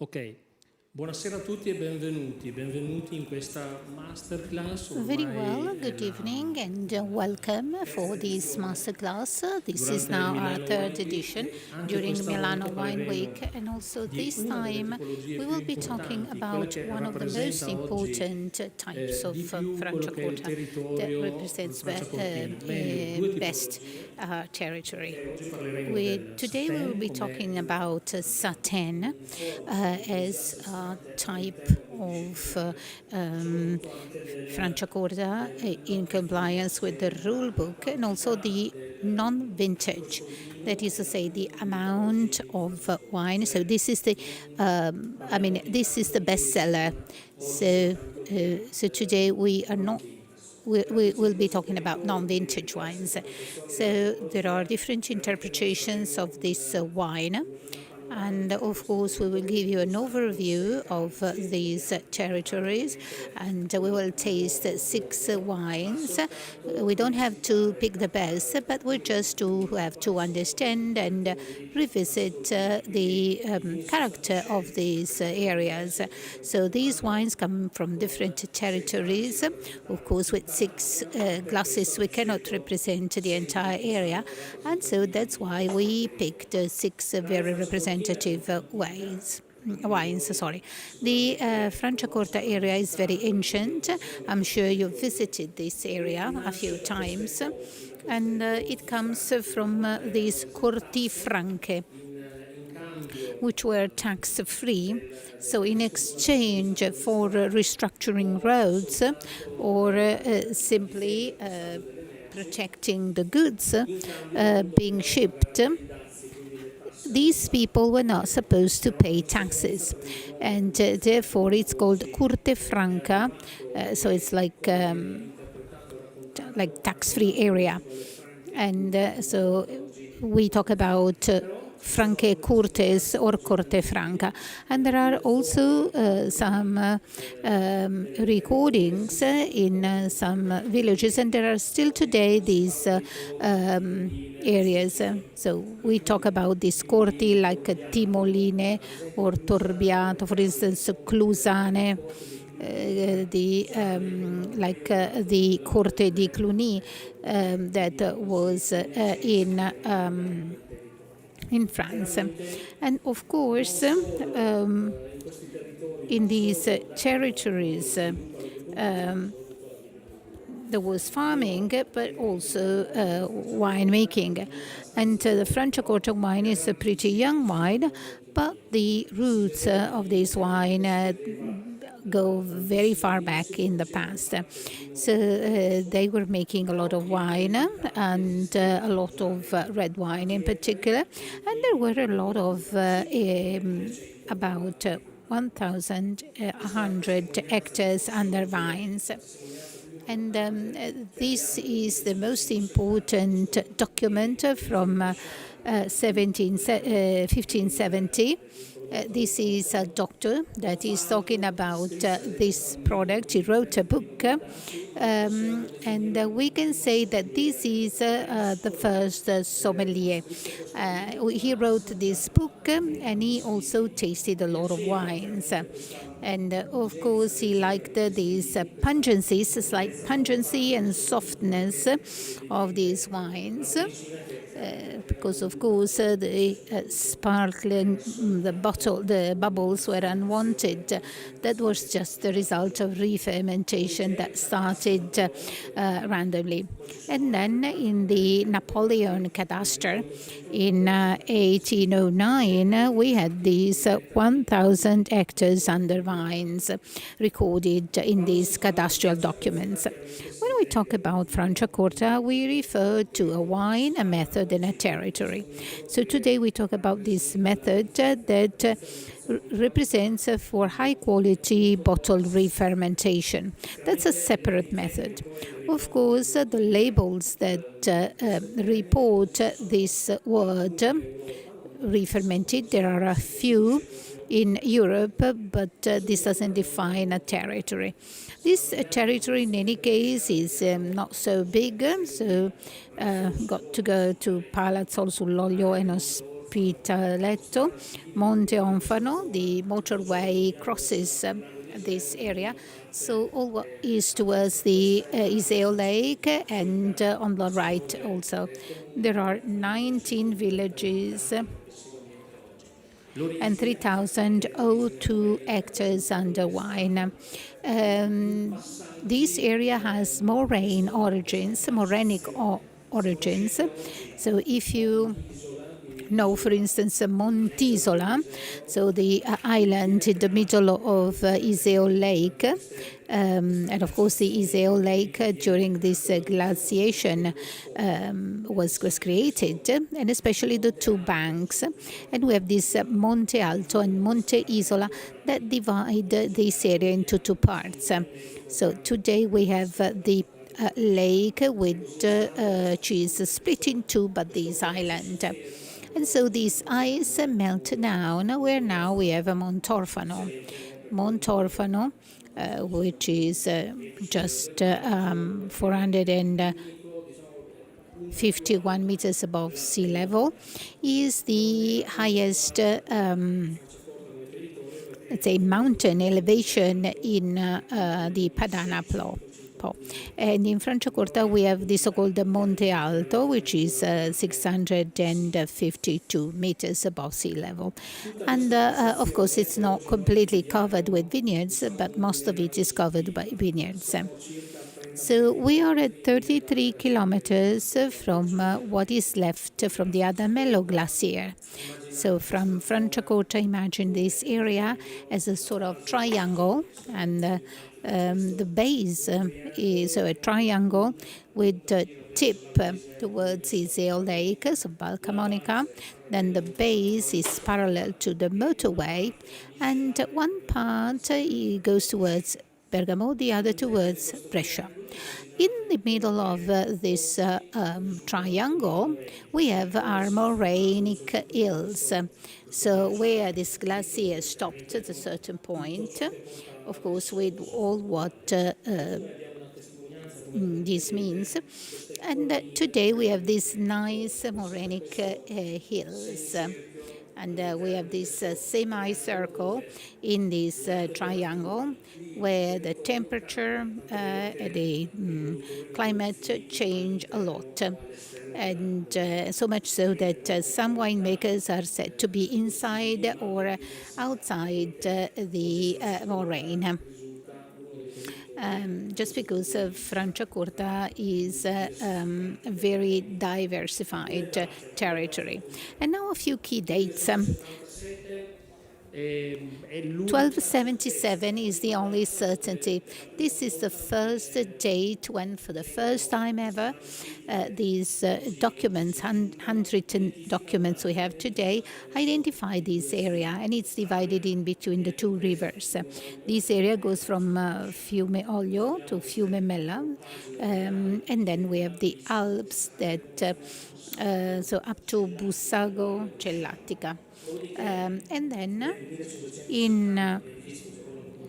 Ok, buonasera a tutti e benvenuti in questa masterclass. Very well, good evening and welcome for this masterclass. This is now our third edition during Milano Wine Week, and also this time we will be talking about one of the most important types of Franciacorta that represents best territory. Today we will be talking about Saten as a type of Franciacorta in compliance with the rule book, and also the non-vintage, that is to say the amount of wine. So this is this is the bestseller. So today we are not. We will be talking about non-vintage wines. So there are different interpretations of this wine. And of course, we will give you an overview of these territories, and we will taste 6 wines. We don't have to pick the best, but we just to have to understand and revisit the character of these areas. So these wines come from different territories. Of course, with 6 glasses, we cannot represent the entire area, and so that's why we picked 6 very representative wines. The Franciacorta area is very ancient. I'm sure you've visited this area a few times, and it comes from these corti franche, which were tax-free. So in exchange for restructuring roads or simply protecting the goods being shipped, these people were not supposed to pay taxes, and therefore it's called Curte Franca, so it's like tax-free area. And so we talk about Franche Curtes or Corte Franca. And there are also some recordings in some villages, and there are still today these areas. So we talk about these corti like Timoline or Torbiato, for instance, Clusane. The Corte di Cluny that was in France. And of course, in these territories, there was farming, but also winemaking. And the Franciacorta wine is a pretty young wine, but the roots of this wine go very far back in the past. So they were making a lot of wine, and a lot of red wine in particular. And there were a lot of about 1,100 hectares under vines. And this is the most important document from 1570. This is a doctor that is talking about this product. He wrote a book, and we can say that this is the first sommelier. He wrote this book, and he also tasted a lot of wines. And of course, he liked these pungencies, slight pungency and softness of these wines. Because of course the sparkling, the bubbles were unwanted. That was just the result of re-fermentation that started randomly. And then in the Napoleon cadastre in 1809, we had these 1,000 hectares under vines recorded in these cadastral documents. When we talk about Franciacorta, we refer to a wine, a method, and a territory. So today we talk about this method that represents for high-quality bottled re-fermentation. That's a separate method. Of course, the labels that report this word, re-fermented, there are a few in Europe, but this doesn't define a territory. This territory, in any case, is not so big, so got to go to Palazzolo sull'Olio and Pitaletto, Monte Onfano. The motorway crosses this area. So all what is towards the Iseo Lake, and on the right also. There are 19 villages and 3,002 hectares under wine. This area has morenic origins. So if you know, for instance, Montisola, so the island in the middle of Iseo Lake. And of course, the Iseo Lake during this glaciation was created, and especially the two banks. And we have this Monte Alto and Monte Isola that divide this area into two parts. So today we have the lake which is split in two by this island. And so this ice melt down, where now we have a Montorfano. Montorfano, which is just 451 meters above sea level, is the highest, let's say, mountain elevation in the Padana Plateau. And in Franciacorta, we have the so-called Monte Alto, which is 652 meters above sea level. And of course, it's not completely covered with vineyards, but most of it is covered by vineyards. So we are at 33 kilometers from what is left from the Adamello Glacier. So from Franciacorta, imagine this area as a sort of triangle, and the base is a triangle with the tip towards Iseo Lake, so Valcamonica. Then the base is parallel to the motorway, and one part goes towards Bergamo, the other towards Brescia. In the middle of this triangle, we have our morenic hills. So where this glacier stopped at a certain point, of course, with all what this means. And today we have these nice morenic hills. And we have this semicircle in this triangle where the temperature, the climate change a lot. And so much so that some winemakers are said to be inside or outside the moraine. Just because Franciacorta is a very diversified territory. And now a few key dates. 1277 is the only certainty. This is the first date when, for the first time ever, these documents, handwritten documents we have today, identify this area, and it's divided in between the two rivers. This area goes from Fiume Olio to Fiume Mella, and then we have the Alps that so up to Bussago Cellatica. And then in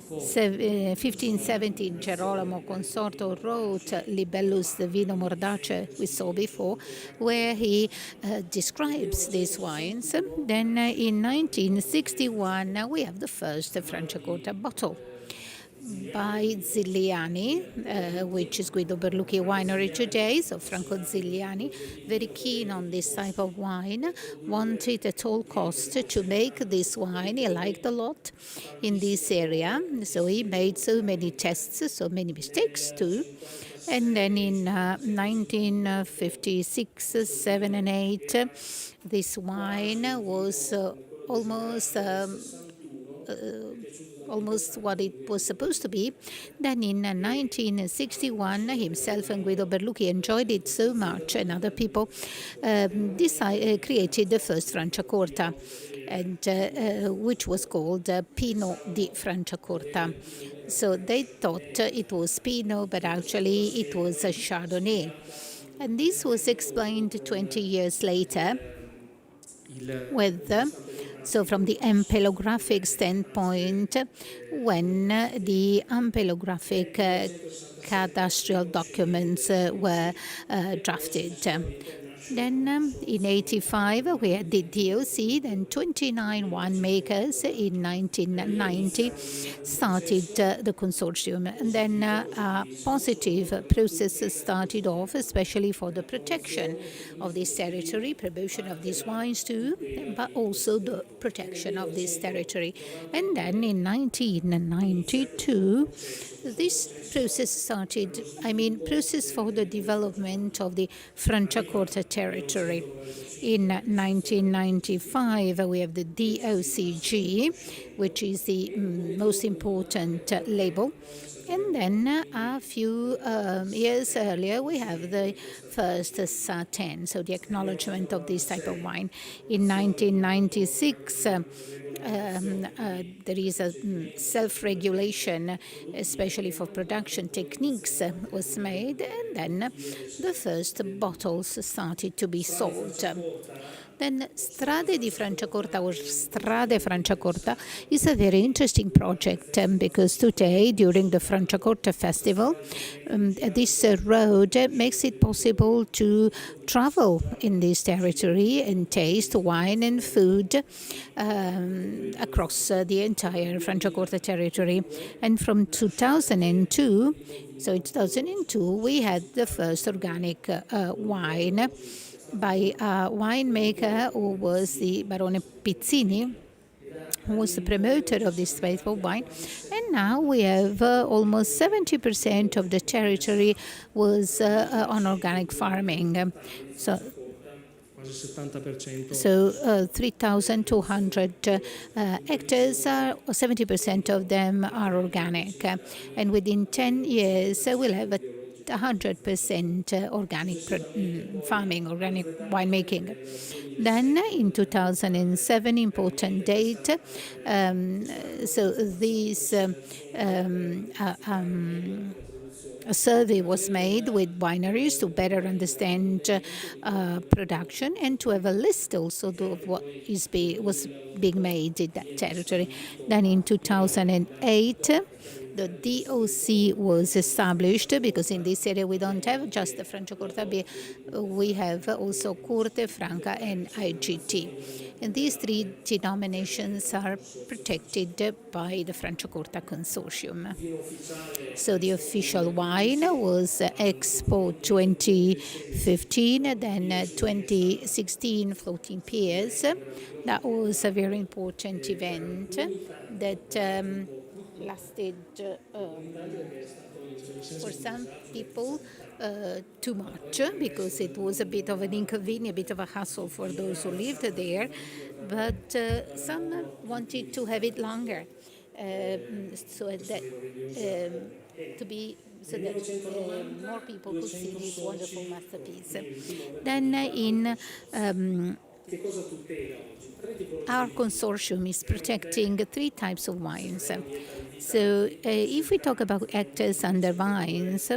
1517, Gerolamo Consorto wrote Libellus the Vino Mordace, we saw before, where he describes these wines. Then in 1961, we have the first Franciacorta bottle by Zigliani, which is Guido Berlucchi winery today. So Franco Zigliani, very keen on this type of wine, wanted at all costs to make this wine. He liked a lot in this area. So he made so many tests, so many mistakes too. And then in 1956, 7 and 8, this wine was almost what it was supposed to be. Then in 1961, himself and Guido Berlucchi enjoyed it so much, and other people created the first Franciacorta, and which was called Pinot di Franciacorta. So they thought it was Pinot, but actually it was a Chardonnay. And this was explained 20 years later with so from the ampelographic standpoint, when the ampelographic cadastral documents were drafted. Then in 85 we had the DOC, then 29 winemakers in 1990 started the consortium. And then a positive process started off, especially for the protection of this territory, promotion of these wines too, but also the protection of this territory. And then in 1992, this process started, process for the development of the Franciacorta territory. In 1995, we have the DOCG, which is the most important label. And then a few years earlier, we have the first SATEN, so the acknowledgement of this type of wine. In 1996, there is a self-regulation, especially for production techniques, was made, and then the first bottles started to be sold. Then Strade di Franciacorta, or Strade Franciacorta, is a very interesting project because today, during the Franciacorta festival, this road makes it possible to travel in this territory and taste wine and food across the entire Franciacorta territory. And from 2002, so in 2002, we had the first organic wine by a winemaker who was the Barone Pizzini, who was the promoter of this type of wine. And now we have almost 70% of the territory was on organic farming. So 3,200 hectares, 70% of them are organic. And within 10 years, we'll have 100% organic farming, organic winemaking. Then in 2007, important date, so these a survey was made with wineries to better understand production and to have a list also of what was being made in that territory. Then in 2008, the DOC was established because in this area we don't have just the Franciacorta, we have also Corte, Franca, and IGT. And these three denominations are protected by the Franciacorta Consortium. So the official wine was Expo 2015, then 2016 Floating Piers. That was a very important event that lasted for some people too much because it was a bit of an inconvenience, a bit of a hassle for those who lived there, but some wanted to have it longer so that more people could see this wonderful masterpiece. Then in our consortium is protecting three types of wines. So if we talk about hectares under vines,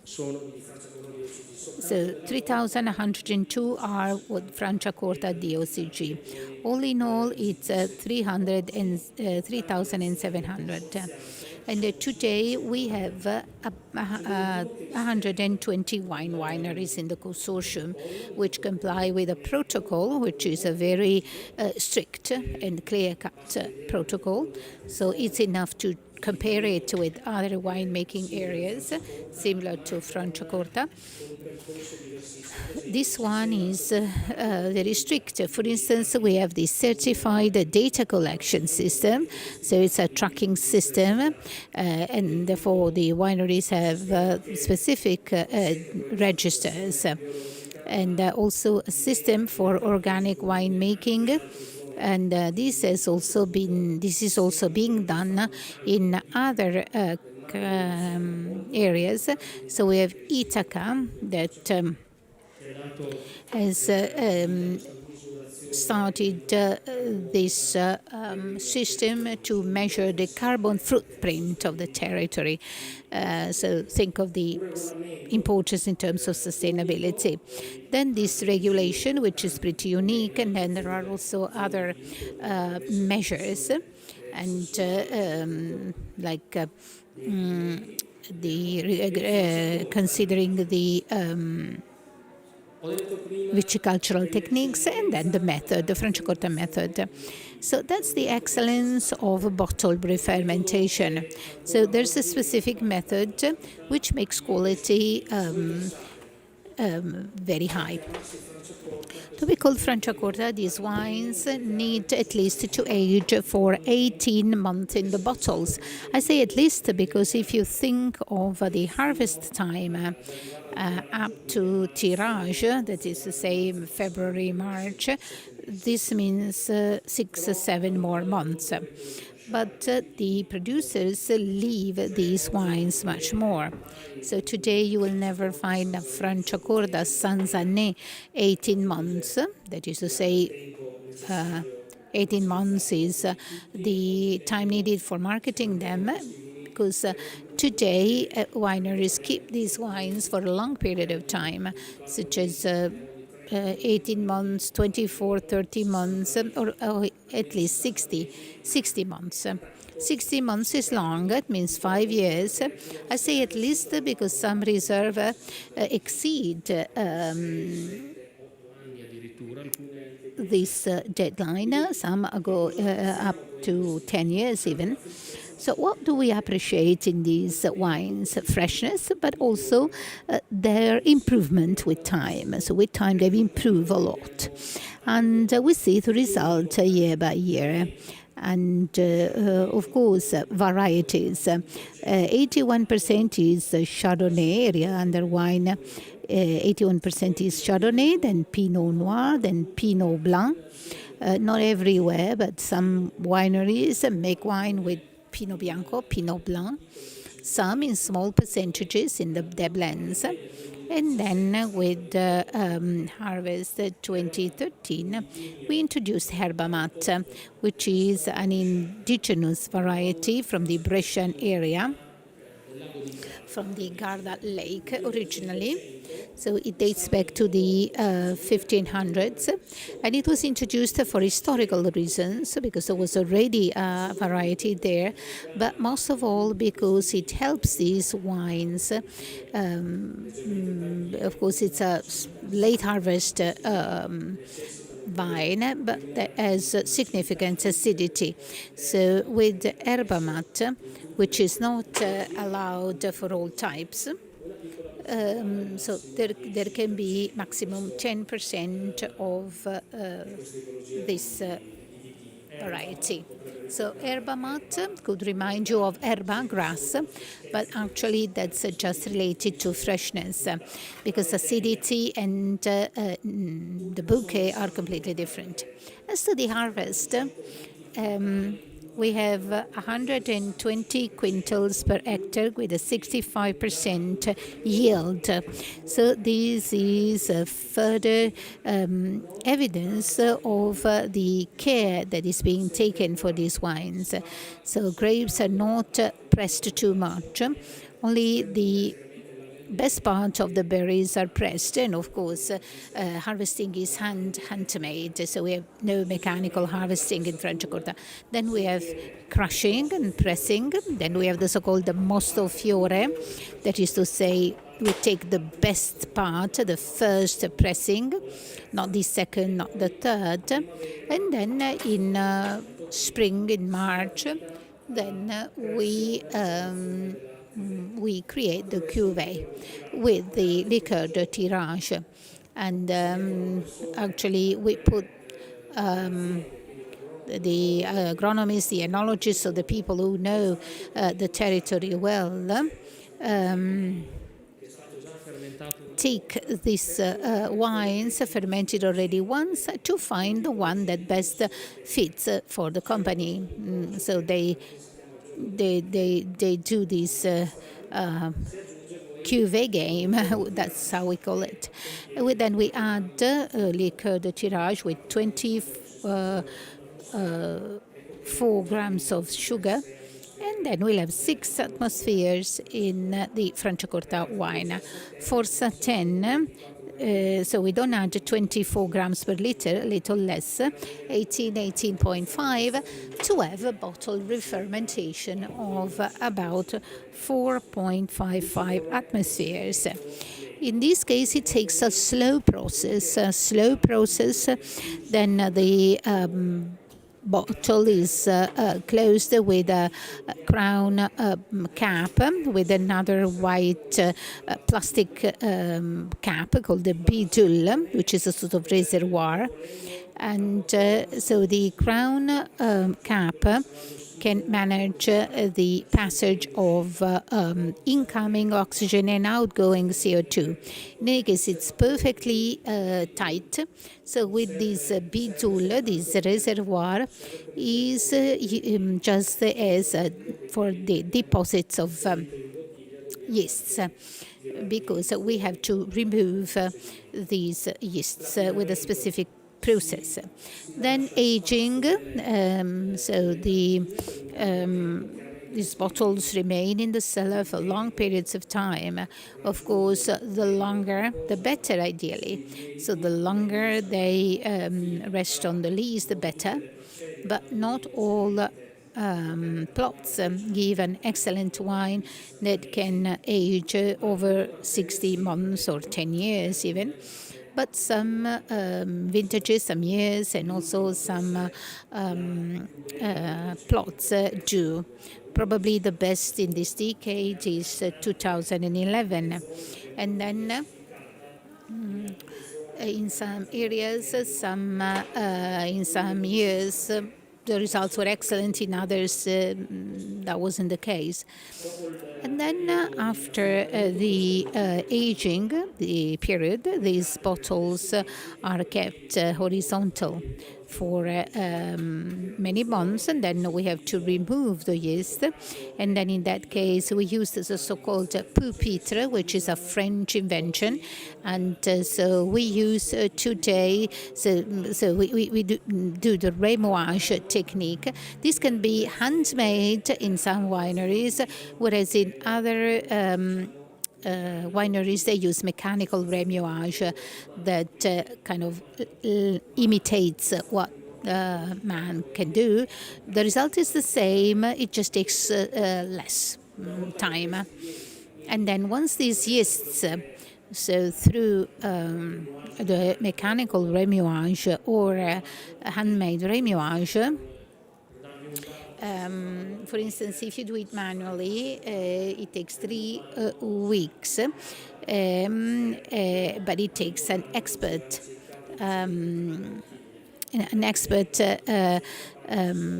so 3,102 are what Franciacorta DOCG. All in all, it's 3,700. And today we have 120 wineries in the consortium, which comply with a protocol, which is a very strict and clear-cut protocol. So it's enough to compare it with other winemaking areas, similar to Franciacorta. This one is very strict. For instance, we have the certified data collection system. So it's a tracking system, and therefore the wineries have specific registers, and also a system for organic winemaking. And this is also being done in other areas. So we have Ithaca that has started this system to measure the carbon footprint of the territory. So think of the importance in terms of sustainability. Then this regulation, which is pretty unique, and then there are also other measures, and considering the viticultural techniques, and then the method, the Franciacorta method. So that's the excellence of bottle fermentation. So there's a specific method which makes quality very high. To be called Franciacorta, these wines need at least to age for 18 months in the bottles. I say at least because if you think of the harvest time up to tirage, that is to say February, March, this means 6 or 7 more months. But the producers leave these wines much more. So today you will never find a Franciacorta Sanzanè 18 months, that is to say 18 months is the time needed for marketing them, because today wineries keep these wines for a long period of time, such as 18 months, 24, 30 months, or at least 60 months. 60 months is long, it means 5 years. I say at least because some reserve exceed this deadline, some go up to 10 years even. So what do we appreciate in these wines? Freshness, but also their improvement with time. So with time they've improved a lot. And we see the result year by year. And of course, varieties. 81% is Chardonnay, area under wine. 81% is Chardonnay, then Pinot Noir, then Pinot Blanc. Not everywhere, but some wineries make wine with Pinot Bianco, Pinot Blanc, some in small percentages in their blends. And then with harvest 2013, we introduced Herba Mat, which is an indigenous variety from the Brescian area, from the Garda Lake originally. So it dates back to the 1500s, and it was introduced for historical reasons because there was already a variety there, but most of all because it helps these wines. Of course, it's a late harvest vine, but that has significant acidity. So with Herba Mat, which is not allowed for all types, so there can be maximum 10% of this variety. So Herba Mat could remind you of herba, grass, but actually that's just related to freshness, because acidity and the bouquet are completely different. As to the harvest, we have 120 quintals per hectare with a 65% yield. So this is further evidence of the care that is being taken for these wines. So grapes are not pressed too much. Only the best part of the berries are pressed, and of course harvesting is handmade, so we have no mechanical harvesting in Franciacorta. Then we have crushing and pressing. Then we have the so-called mosto fiore, that is to say we take the best part, the first pressing, not the second, not the third, and then in spring, in March, then we create the cuvée with the liqueur de tirage, and actually we put the agronomists, the enologists, so the people who know the territory well, take these wines fermented already once to find the one that best fits for the company. So they do this cuvée game, that's how we call it. Then we add liqueur de tirage with 24 grams of sugar, and then we'll have 6 atmospheres in the Franciacorta wine. For Satin, so we don't add 24 grams per liter, a little less, 18.5, to have a bottle refermentation of about 4.55 atmospheres. In this case, it takes a slow process. Then the bottle is closed with a crown cap with another white plastic cap called the bidule, which is a sort of reservoir. And so the crown cap can manage the passage of incoming oxygen and outgoing CO2. In any case, it's perfectly tight. So with this bidule, this reservoir is just as for the deposits of yeasts, because we have to remove these yeasts with a specific process. Then aging, so these bottles remain in the cellar for long periods of time. Of course, the longer, the better, ideally. So the longer they rest on the lees, the better. But not all plots give an excellent wine that can age over 60 months or 10 years even. But some vintages, some years, and also some plots do. Probably the best in this decade is 2011. And then in some areas, in some years, the results were excellent. In others, that wasn't the case. And then after the aging, the period, these bottles are kept horizontal for many months, and then we have to remove the yeast. And then in that case, we use the so-called pupitre, which is a French invention. And so we use today, so we do the remouage technique. This can be handmade in some wineries, whereas in other wineries, they use mechanical remouage that kind of imitates what man can do. The result is the same, it just takes less time. And then once these yeasts, so through the mechanical remouage or handmade remouage, for instance, if you do it manually, it takes 3 weeks, but it takes an expert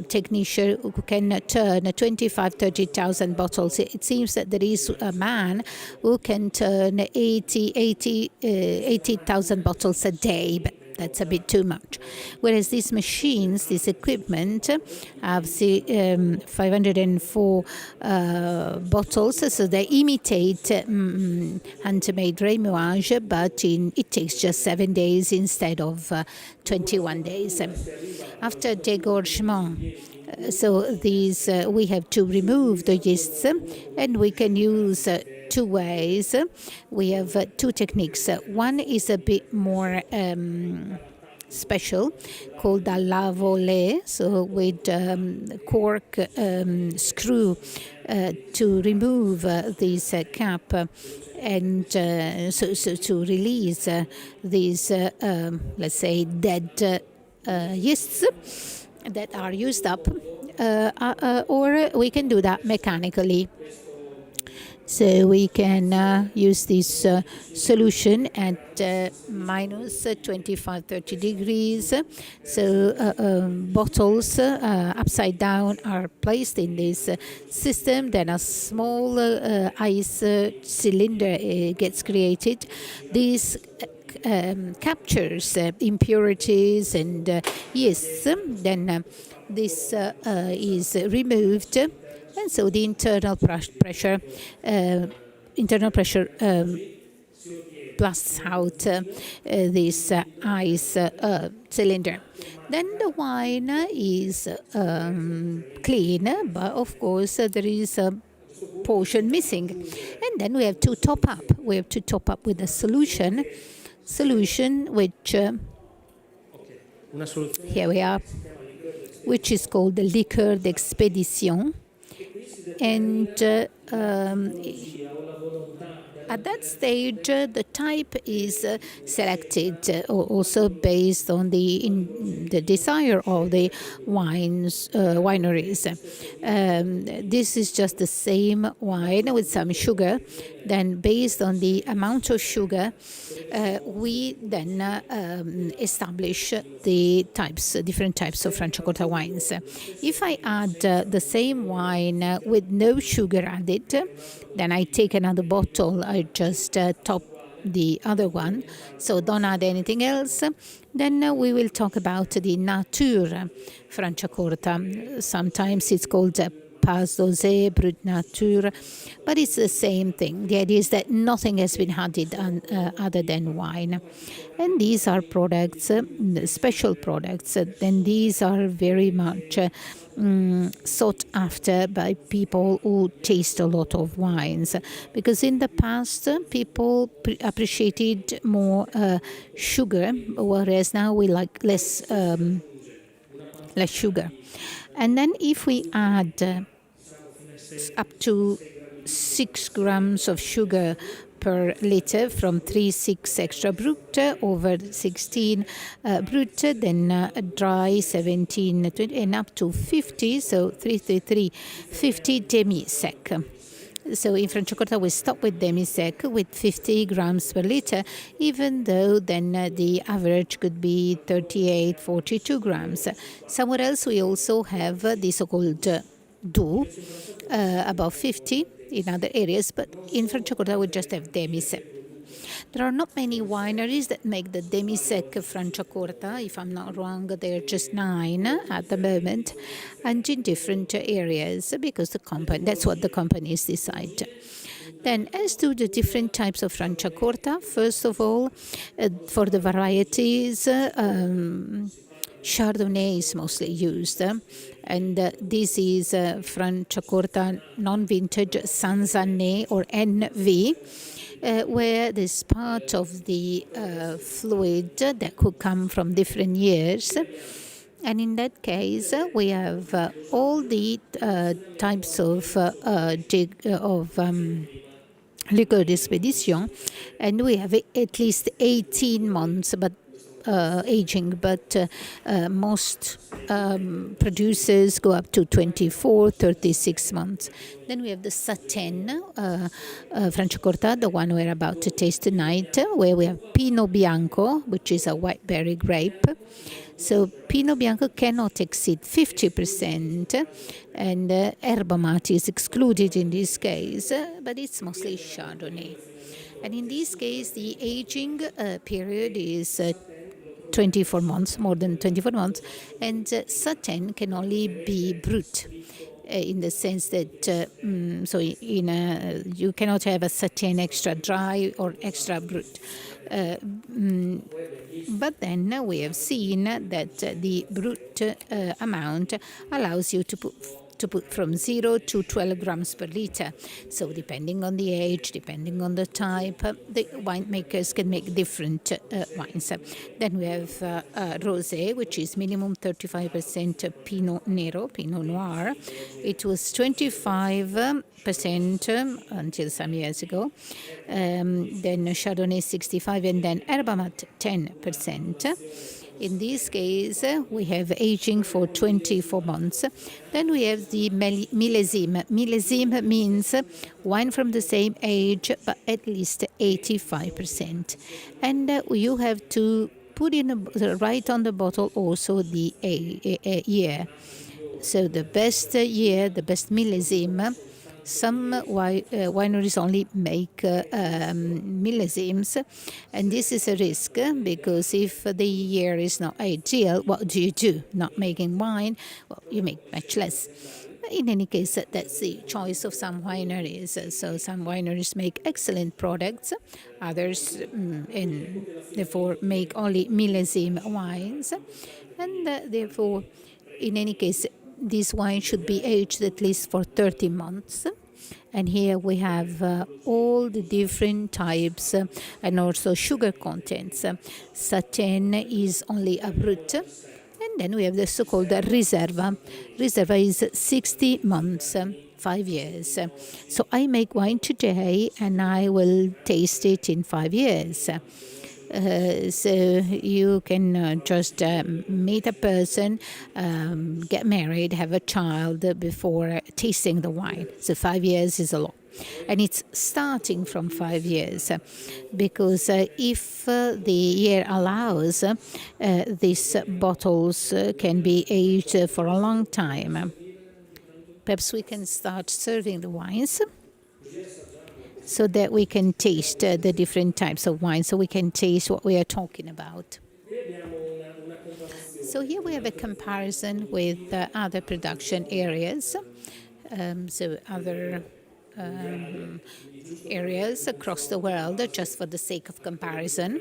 technician who can turn 25,000, 30,000 bottles. It seems that there is a man who can turn 80,000 bottles a day, but that's a bit too much. Whereas these machines, this equipment, have 504 bottles, so they imitate handmade remouage, but it takes just 7 days instead of 21 days. After degorgement, so these we have to remove the yeasts, and we can use 2 ways. We have 2 techniques. One is a bit more special, called a la volée, so with cork screw to remove this cap, and so to release these, let's say, dead yeasts that are used up, or we can do that mechanically. So we can use this solution at minus 25, 30 degrees. So bottles upside down are placed in this system. Then a small ice cylinder gets created. This captures impurities and yeasts. Then this is removed. And so the internal pressure blasts out this ice cylinder. Then the wine is clean, but of course there is a portion missing. And then we have to top up. We have to top up with a solution which, here we are, which is called the liqueur d'expédition. And at that stage, the type is selected also based on the desire of the wineries. This is just the same wine with some sugar. Then, based on the amount of sugar, we then establish the different types of Franciacorta wines. If I add the same wine with no sugar added, then I take another bottle, I just top the other one, so don't add anything else. Then we will talk about the Nature Franciacorta. Sometimes it's called Pas Dosé, Brut Nature, but it's the same thing. The idea is that nothing has been added other than wine. And these are products, special products, and these are very much sought after by people who taste a lot of wines, because in the past people appreciated more sugar, whereas now we like less sugar. And then if we add up to 6 grams of sugar per liter from 3,6 extra brut over 16 brut, then dry 17, 20, and up to 50, so 333, 50 demi-sec. So in Franciacorta we stop with demi-sec with 50 grams per liter, even though then the average could be 38, 42 grams. Somewhere else we also have the so-called doux, about 50 in other areas, but in Franciacorta we just have demi-sec. There are not many wineries that make the demi-sec Franciacorta. If I'm not wrong, there are just 9 at the moment, and in different areas, because that's what the companies decide. Then, as to the different types of Franciacorta, first of all, for the varieties, Chardonnay is mostly used, and this is Franciacorta non-vintage Sanzanè or NV, where this part of the fluid that could come from different years. And in that case, we have all the types of liqueur d'expédition, and we have at least 18 months, but aging, but most producers go up to 24, 36 months. Then we have the Satin Franciacorta, the one we're about to taste tonight, where we have Pinot Bianco, which is a white berry grape. So Pinot Bianco cannot exceed 50%, and Erba Mate is excluded in this case, but it's mostly Chardonnay. And in this case, the aging period is 24 months, more than 24 months, and Satin can only be brut, in the sense that you cannot have a Satin extra dry or extra brut. But then we have seen that the brut amount allows you to put from 0 to 12 grams per liter. So depending on the age, depending on the type, the winemakers can make different wines. Then we have Rosé, which is minimum 35% Pinot Nero, Pinot Noir. It was 25% until some years ago. Then Chardonnay 65%, and then Erba Mate 10%. In this case, we have aging for 24 months. Then we have the millésime. Millésime means wine from the same age, but at least 85%. And you have to put right on the bottle also the year. So the best year, the best millésime. Some wineries only make millésimes, and this is a risk, because if the year is not ideal, what do you do? Not making wine? Well, you make much less. In any case, that's the choice of some wineries. So some wineries make excellent products, others and therefore make only millésime wines, and therefore, in any case, this wine should be aged at least for 30 months. And here we have all the different types and also sugar contents. Satin is only a brut. And then we have the so-called Riserva. Riserva is 60 months 5 years. So I make wine today and I will taste it in 5 years. So you can just meet a person, get married, have a child before tasting the wine. So 5 years is a lot. And it's starting from 5 years because if the year allows, these bottles can be aged for a long time. Perhaps we can start serving the wines so that we can taste the different types of wine, so we can taste what we are talking about. So here we have a comparison with other production areas, so other areas across the world, just for the sake of comparison.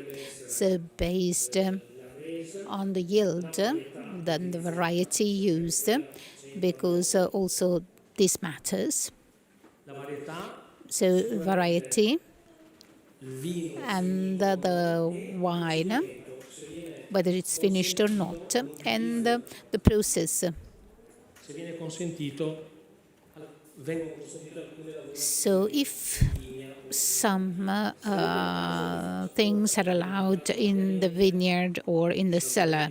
So based on the yield, then the variety used, because also this matters. So variety and the wine, whether it's finished or not, and the process. So if some things are allowed in the vineyard or in the cellar,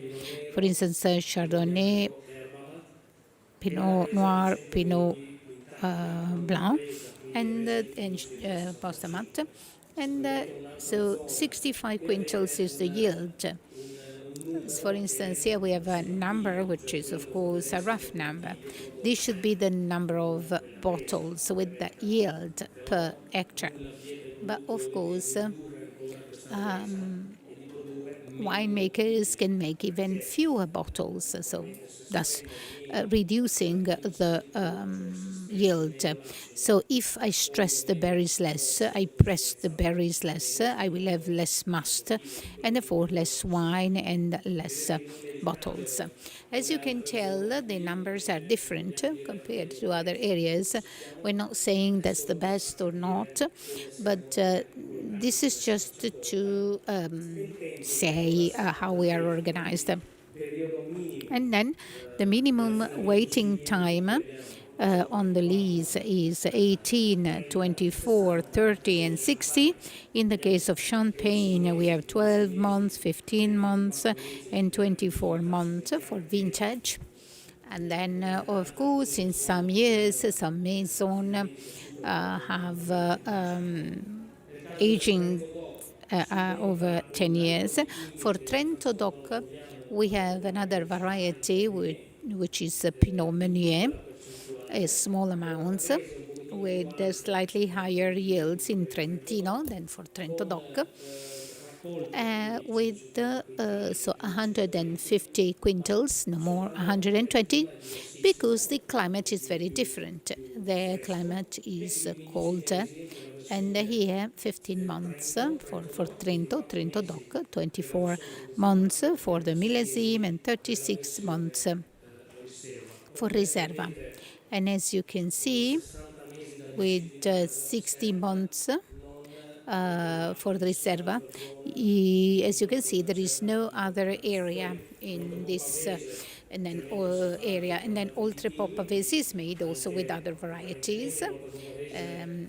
for instance, Chardonnay, Pinot Noir, Pinot Blanc, and Postamat. And so 65 quintals is the yield. For instance, here we have a number which is, of course, a rough number. This should be the number of bottles with the yield per hectare. But of course, winemakers can make even fewer bottles, so thus reducing the yield. So if I stress the berries less, I press the berries less, I will have less must and therefore less wine and less bottles. As you can tell, the numbers are different compared to other areas. We're not saying that's the best or not, but this is just to say how we are organized. And then the minimum waiting time on the lease is 18, 24, 30, and 60. In the case of Champagne, we have 12 months, 15 months, and 24 months for vintage. And then, of course, in some years, some maison have aging over 10 years. For Trento DOC, we have another variety which is Pinot Meunier, small amounts with slightly higher yields in Trentino than for Trento DOC. With so 150 quintals, no more 120, because the climate is very different. Their climate is colder, and here 15 months for Trento DOC, 24 months for the millesime, and 36 months for Riserva. And as you can see, with 60 months for the Riserva, as you can see, there is no other area in this and then area. And then Oltrepò-Pavese is made also with other varieties,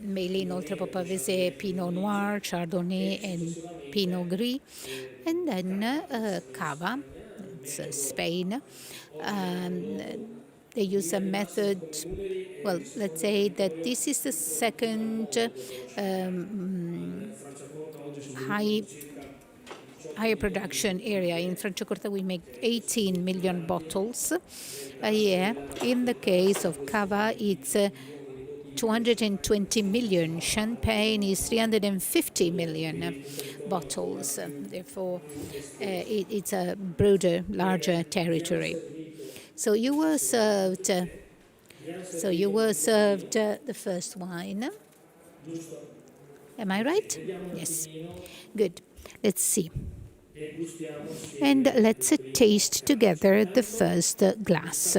mainly in Oltrepò-Pavese Pinot Noir, Chardonnay, and Pinot Gris. And then Cava, it's Spain. They use a method, well, let's say that this is the second higher production area. In Franciacorta, we make 18 million bottles a year. In the case of Cava, it's 220 million. Champagne is 350 million bottles. Therefore, it's a broader, larger territory. So you were served. The first wine. Am I right? Yes. Good. Let's see. And let's taste together the first glass.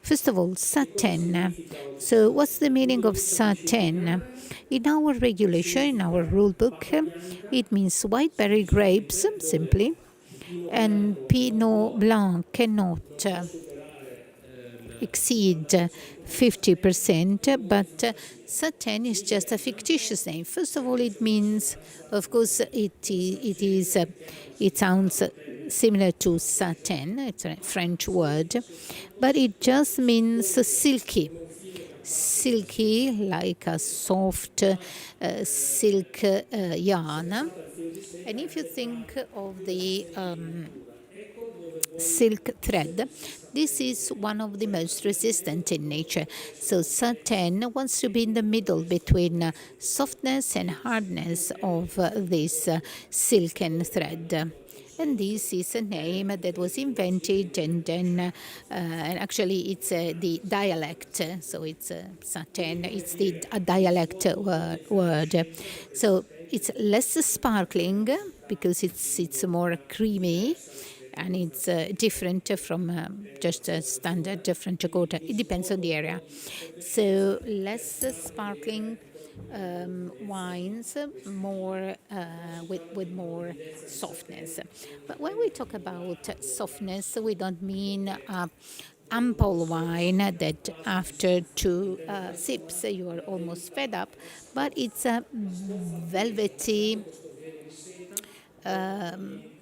First of all, Satin. So what's the meaning of Satin? In our regulation, in our rule book, it means white berry grapes, simply, and Pinot Blanc cannot exceed 50%, but Satin is just a fictitious name. First of all, it means, of course, it sounds similar to satin. It's a French word, but it just means silky. Silky, like a soft silk yarn. And if you think of the silk thread, this is one of the most resistant in nature. So satin wants to be in the middle between softness and hardness of this silken thread. And this is a name that was invented, and then and actually it's the dialect. So it's satin. It's a dialect word. So it's less sparkling because it's more creamy, and it's different from just a standard Franciacorta. It depends on the area. So less sparkling wines, more with more softness. But when we talk about softness, we don't mean ample wine that after 2 sips you are almost fed up, but it's a velvety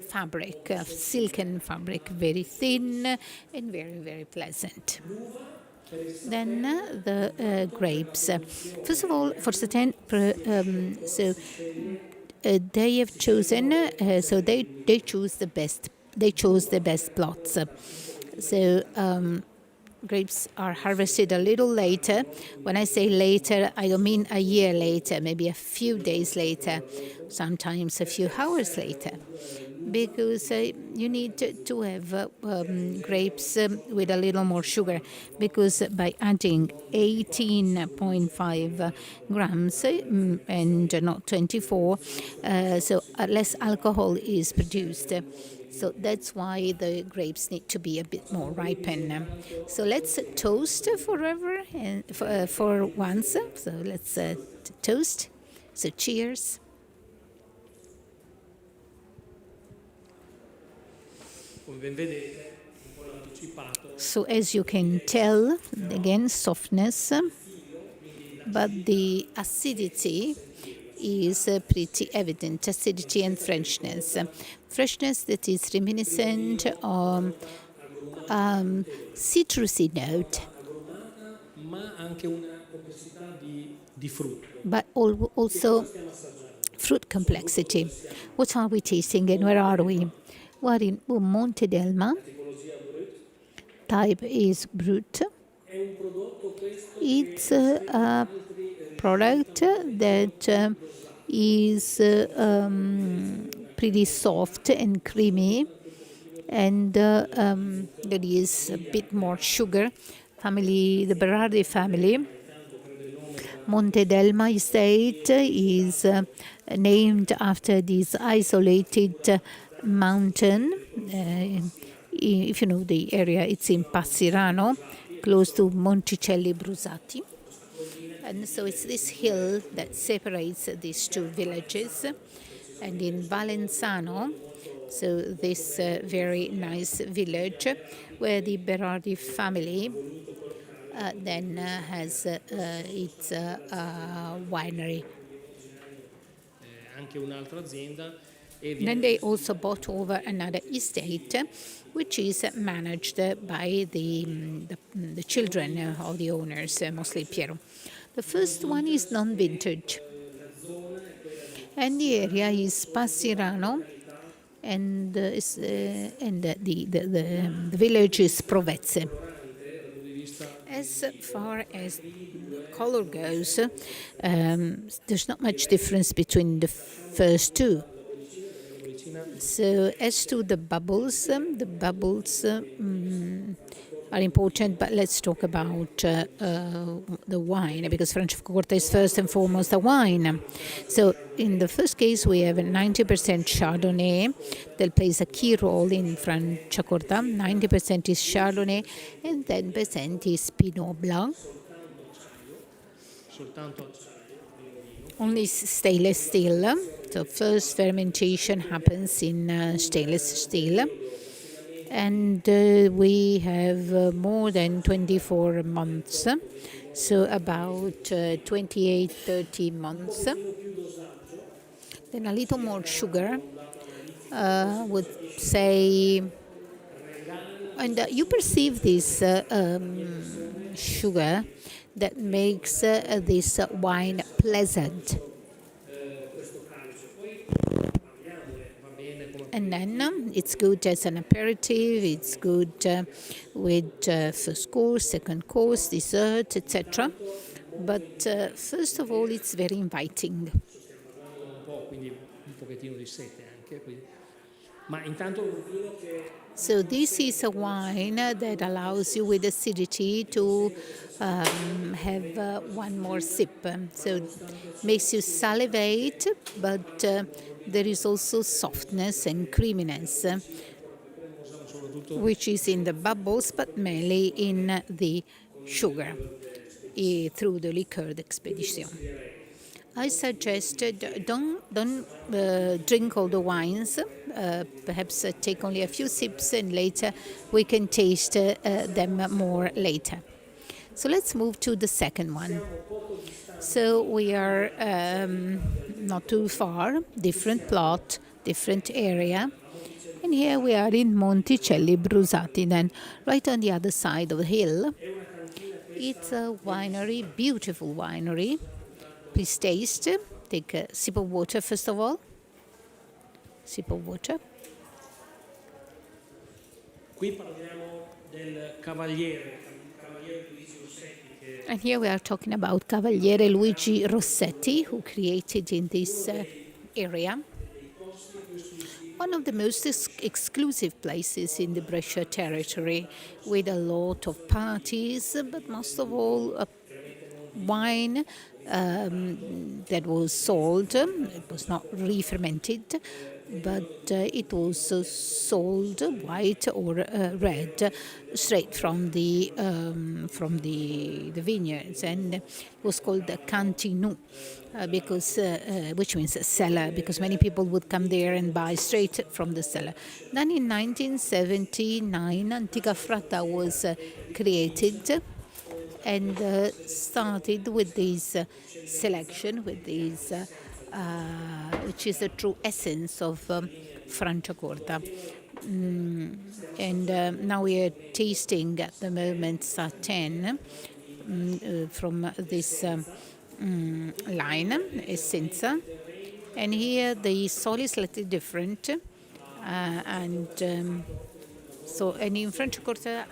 fabric, silken fabric, very thin and very, very pleasant. Then the grapes. First of all, for certain, they have chosen. So they choose the best. They chose the best plots. So grapes are harvested a little later. When I say later, I don't mean a year later, maybe a few days later, sometimes a few hours later, because you need to have grapes with a little more sugar, because by adding 18.5 grams and not 24, so less alcohol is produced. So that's why the grapes need to be a bit more ripened. So let's toast forever and for once. So let's toast. So cheers. So as you can tell, again, softness, but the acidity is pretty evident, acidity and freshness. Freshness that is reminiscent of citrusy note, but also fruit complexity. What are we tasting and where are we? We're in Montedelma. Type is Brut. It's a product that is pretty soft and creamy, and there is a bit more sugar. The Berardi family. Montedelma estate is named after this isolated mountain. If you know the area, it's in Passirano, close to Monticelli Brusati. And so it's this hill that separates these two villages. And in Valenzano, so this very nice village where the Berardi family then has its winery. Then they also bought over another estate, which is managed by the children of the owners, mostly Piero. The first one is non-vintage, and the area is Passirano, and the village is Provezze. As far as color goes, there's not much difference between the first two. So as to the bubbles are important, but let's talk about the wine, because Franciacorta is first and foremost a wine. So in the first case, we have 90% Chardonnay that plays a key role in Franciacorta. 90% is Chardonnay and 10% is Pinot Blanc. Only stainless steel. So first fermentation happens in stainless steel. and we have more than 24 months, so about 28, 30 months. Then a little more sugar, would say, and you perceive this sugar that makes this wine pleasant. And then it's good as an aperitif, it's good with first course, second course, dessert, etc. But first of all, it's very inviting. Quindi un pochettino di sete anche. Ma intanto So this is a wine that allows you with acidity to have one more sip. So makes you salivate, but there is also softness and creaminess, which is in the bubbles, but mainly in the sugar through the liqueur d'expédition. I suggest don't drink all the wines. Perhaps take only a few sips, and later we can taste them more later. So let's move to the second one. So we are not too far, different plot, different area. And here we are in Monticelli Brusati, then right on the other side of the hill. It's a winery, beautiful winery. Please taste. Take a sip of water first of all. Sip of water. qui parliamo del Cavaliere Luigi Rossetti. And here we are talking about Cavaliere Luigi Rossetti, who created in this area one of the most exclusive places in the Brescia territory, with a lot of parties, but most of all wine that was sold. It was not re-fermented, but it was sold white or red, straight from the vineyards, and it was called the Cantinu, because which means cellar, because many people would come there and buy straight from the cellar. Then in 1979, Antica Fratta was created, and started with this selection, with this, which is the true essence of Franciacorta. And now we are tasting at the moment Satin from this line, Essenza. And here the soil is slightly different. And in Franciacorta,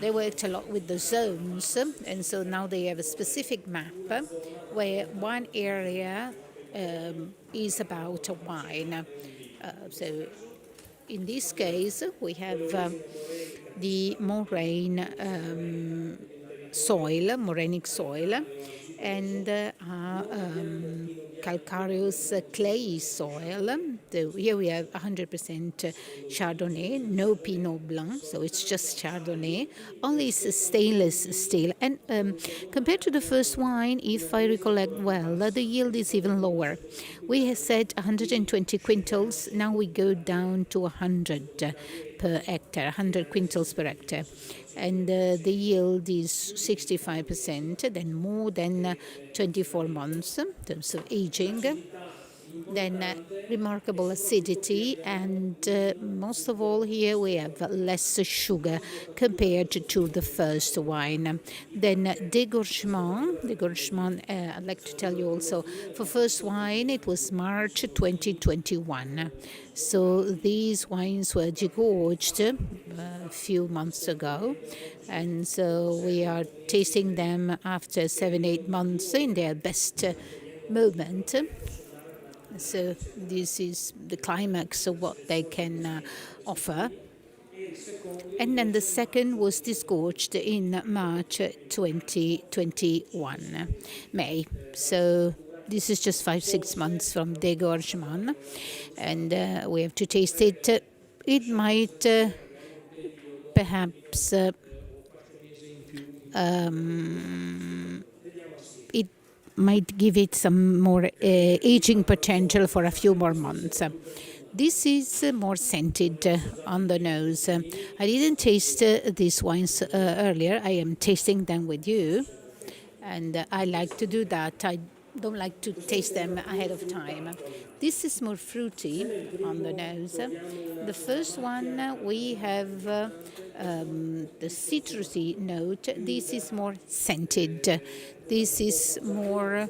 they worked a lot with the zones, and so now they have a specific map where one area is about a wine. So in this case, we have the morenic soil, and calcareous clay soil. So here we have 100% Chardonnay, no Pinot Blanc, so it's just Chardonnay. Only it's stainless steel. And compared to the first wine, if I recollect well, the yield is even lower. We have said 120 quintals, now we go down to 100 per hectare, 100 quintals per hectare. And the yield is 65%, then more than 24 months in terms of aging. Then remarkable acidity, and most of all here we have less sugar compared to the first wine. Then dégorgement, I'd like to tell you also, for first wine it was March 2021. So these wines were degorged a few months ago, and so we are tasting them after 7-8 months in their best moment. So this is the climax of what they can offer. And then the second was disgorged in March 2021, May. So this is just 5-6 months from dégorgement, and we have to taste it. It might perhaps it might give it some more aging potential for a few more months. This is more scented on the nose. I didn't taste these wines earlier. I am tasting them with you, and I like to do that. I don't like to taste them ahead of time. This is more fruity on the nose. The first one, we have the citrusy note. This is more scented. This is more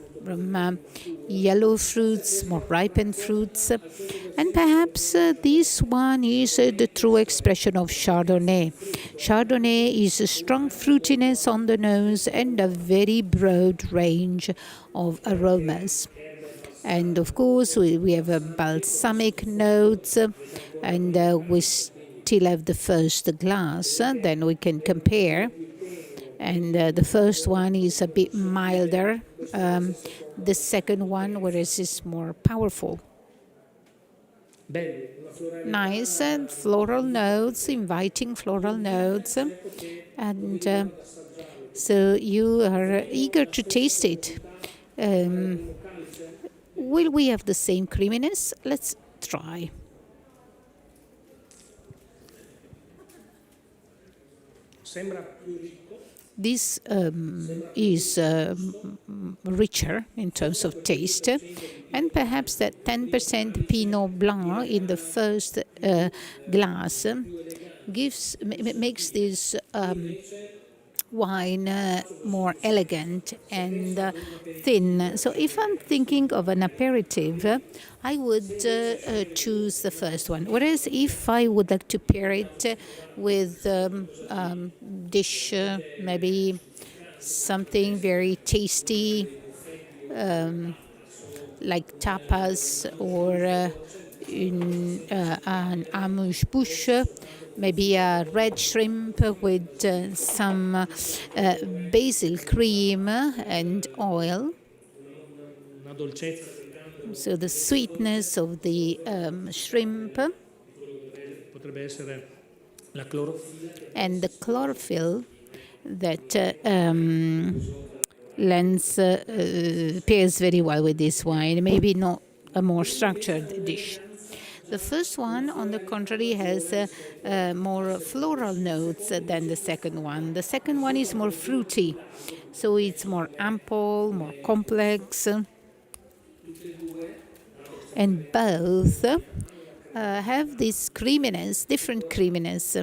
yellow fruits, more ripened fruits. And perhaps this one is the true expression of Chardonnay. Chardonnay is a strong fruitiness on the nose and a very broad range of aromas. And of course, we have a balsamic notes, and we still have the first glass, then we can compare. And the first one is a bit milder, the second one, whereas is more powerful. Nice floral notes, inviting floral notes, and so you are eager to taste it. Will we have the same creaminess? Let's try. This is richer in terms of taste, and perhaps that 10% Pinot Blanc in the first glass makes this wine more elegant and thin. So if I'm thinking of an aperitif, I would choose the first one. Whereas if I would like to pair it with dish, maybe something very tasty, like tapas or an amuse-bouche, maybe a red shrimp with some basil cream and oil. So the sweetness of the shrimp and the chlorophyll that pairs very well with this wine. Maybe not a more structured dish. The first one, on the contrary, has more floral notes than the second one. The second one is more fruity, so it's more ample, more complex, and both have this creaminess, different creaminess.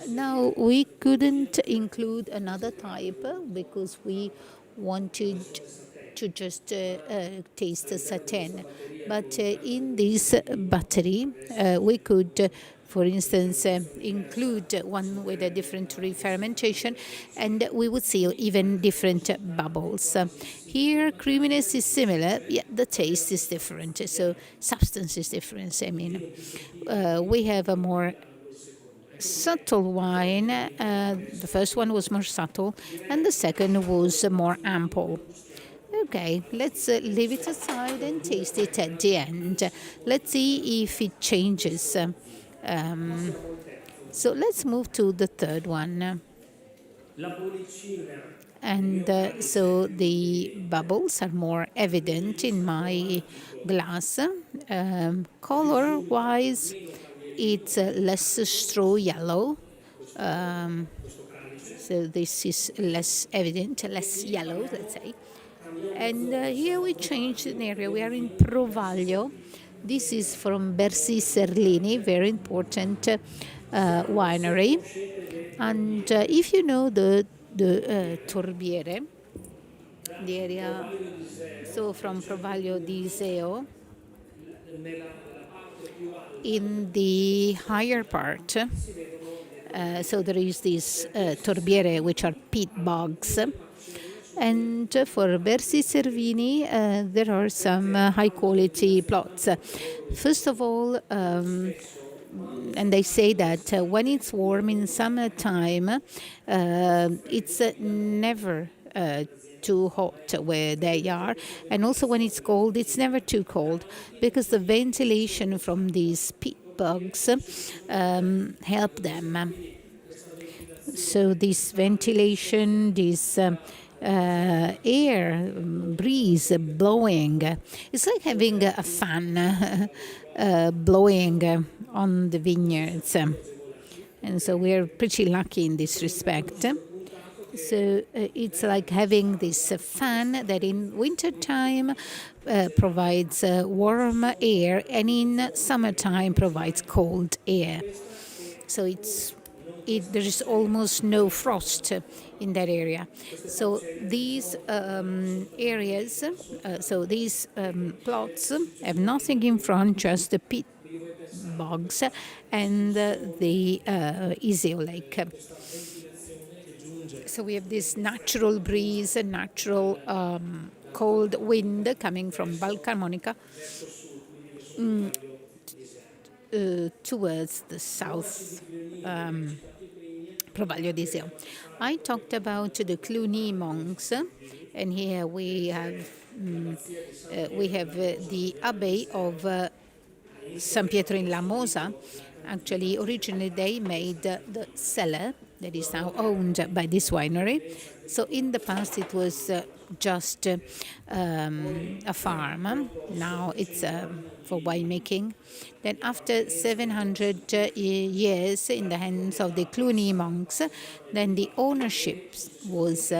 Now, we couldn't include another type because we wanted to just taste the Satin. But in this battery, we could, for instance, include one with a different re-fermentation, and we would see even different bubbles. Here, creaminess is similar, yet the taste is different. So substance is different. I mean, we have a more subtle wine. The first one was more subtle, and the second was more ample. Okay, let's leave it aside and taste it at the end. Let's see if it changes. So let's move to the third one. And so the bubbles are more evident in my glass. Color-wise, it's less straw yellow. So this is less evident, less yellow, let's say. And here we change the area. We are in Provaglio. This is from Bersi Serlini, very important winery. And if you know the Torbiere, the area, so from Provaglio di Iseo, in the higher part, so there is these Torbiere, which are peat bogs. And for Bersi Serlini, there are some high-quality plots. First of all, and they say that when it's warm in summertime, it's never too hot where they are. And also when it's cold, it's never too cold, because the ventilation from these peat bogs help them. So this ventilation, this air breeze blowing, it's like having a fan blowing on the vineyards. And so we're pretty lucky in this respect. So it's like having this fan that in wintertime provides warm air and in summertime provides cold air. So there is almost no frost in that area. So these areas, these plots have nothing in front, just the pit bogs and the Iseo Lake. So we have this natural breeze, a natural cold wind coming from Val Camonica towards the south, Provaglio di Iseo. I talked about the Cluny monks, and here we have the abbey of San Pietro in La Mosa. Actually, originally they made the cellar that is now owned by this winery. So in the past it was just a farm. Now it's for winemaking. Then after 700 years in the hands of the Cluny monks, then the ownership was